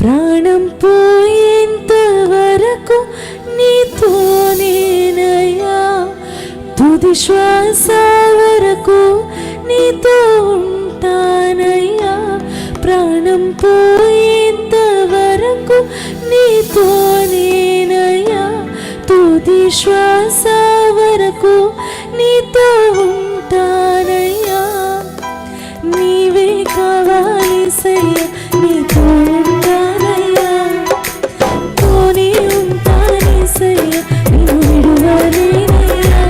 ప్రాణం పోయేంత వరకు నీతోనేనయ్యా, తుది శ్వాస వరకు నీతో ఉంటానయ్యా. ప్రాణం పోయేంత వరకు నీతోనేనయ్యా, తుది శ్వాస వరకు నీతో ఉంటానయ్యా. నీవే కావాలేసయ్యా, నీతో ఉంటానయ్యా, తోనే ఉంటానేసయ్యా, నిన్ను విడువలేనయ్యా.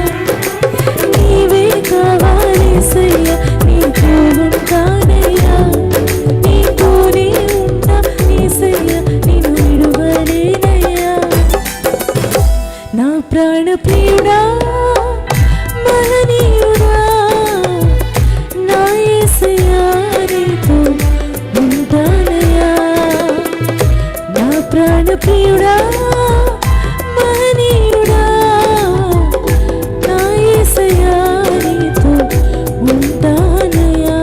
నీవే కావాలేసయ్యా, నీతో ఉంటానయ్యా, నీతోనే ఉంటానేసయ్యా, నిన్ను విడువలేనయ్యా. నా ప్రాణ ప్రియుడా, మహనీయుడా, నా యేసయ్యా, నీతో ఉంటానయ్యా. నా ప్రాణ ప్రియుడా, మహనీయుడా, నా యేసయ్యా, నీతో ఉంటానయ్యా.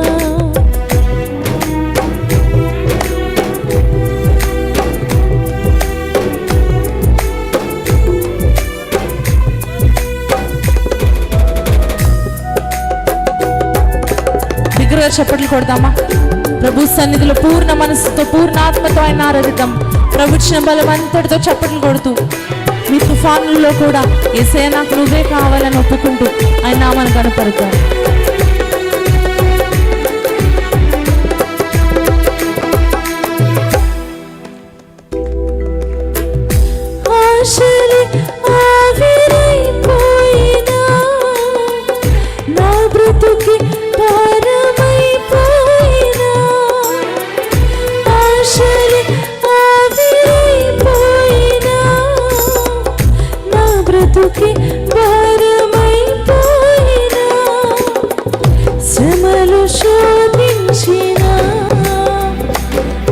బిగ్గరగా చప్పట్లు కొడదామా? ప్రభు సన్నిధిలో పూర్ణ మనస్సుతో పూర్ణ ఆత్మతో ఆయన ఆరాధిద్దాం. ప్రభుత్వ బలం అంతటితో చప్పట్లు కొడుతూ మీ తుఫానుల్లో కూడా యేసయ్యా నాకు నువ్వే కావాలని ఒప్పుకుంటూ ఆయన నామాన్ని కనపడతాం. ఆశలే ఆవిరైపోయినా, నా బ్రతుకి భారమైపోయినా. ఆశలే ఆవిరైపోయినా, నా బ్రతుకి భారమైపోయినా. శ్రమలు శోధించినా,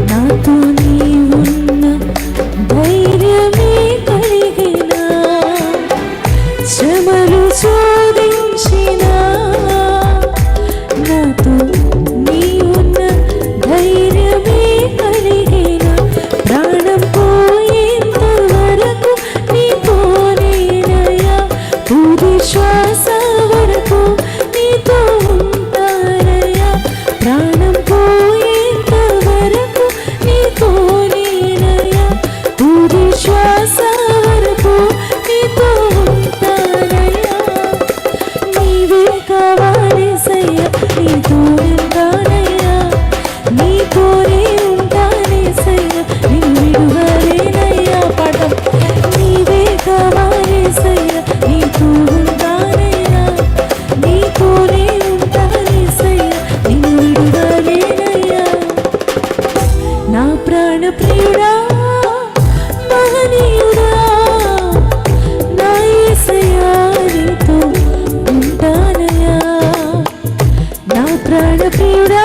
నాతో నీవున్న ధైర్యమే కలిగినా. శ్రమలు శోధించినా, నాతో నీవున్న ధైర్యమే కలిగినా. ప్రాణం పోయేంత వరకు నీతోనేనయ్యా, తుది శ్వాస వరకు నీతో ఉంటానయ్యా. ప్రాణం పోయేంత వరకు నీతోనేనయ్యా, తుది శ్వాస వరకు నీతో ఉంటానయ్యా. నీవే కావాలేసయ్యా, నీతో ఉంటానయ్యా, నీతోనే ఉంటానేసయ్యా, నిన్ను విడువలేనయ్యా. పాఠం. నీవే కావాలేసయ్యా, నీతో ఉంటానయ్యా, నీతోనే ఉంటానేసయ్యా, నిన్ను విడువలేనయ్యా. నా ప్రాణ ప్రియుడా, మహనీయుడా, నా యేసయ్యా, నీతో ఉంటానయ్యా. నా ప్రాణ ప్రియుడా,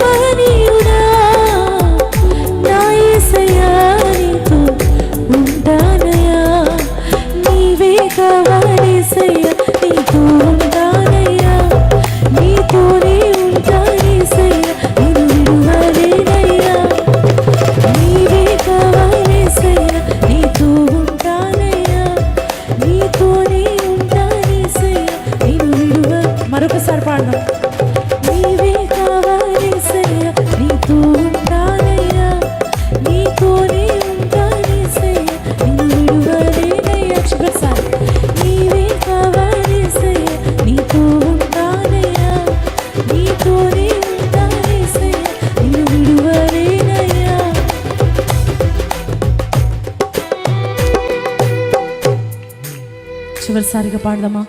మహనీయుడా, నా యేసయ్యా, నీతో ఉంటానయ్యా. నీవే కావాలేసయ్యా, నీతో ఉంటానయ్యా, నీతోనే ఉంటానేసయ్యా, నిన్ను విడువలేనయ్యా. నీవే కావాలేసయ్యా, నీతో ఉంటానయ్యా, నీతోనే ఉంటానేసయ్యా, నిన్ను విడువ. మరొకసారి పాడదాం. నీవే కావాలేసయ్యా, నీతో ఉంటానయ్యా, నీతోనే ఉంటానేసయ్యా, నిన్ను విడువలేనయ్యా. చివరిసారి. నీవే కావాలేసయ్యా, నీతో ఉంటానయ్యా, నీతోనే ఉంటానేసయ్యా, నిన్ను విడువలేనయ్యా. చివరిసారిగా పాడదామా?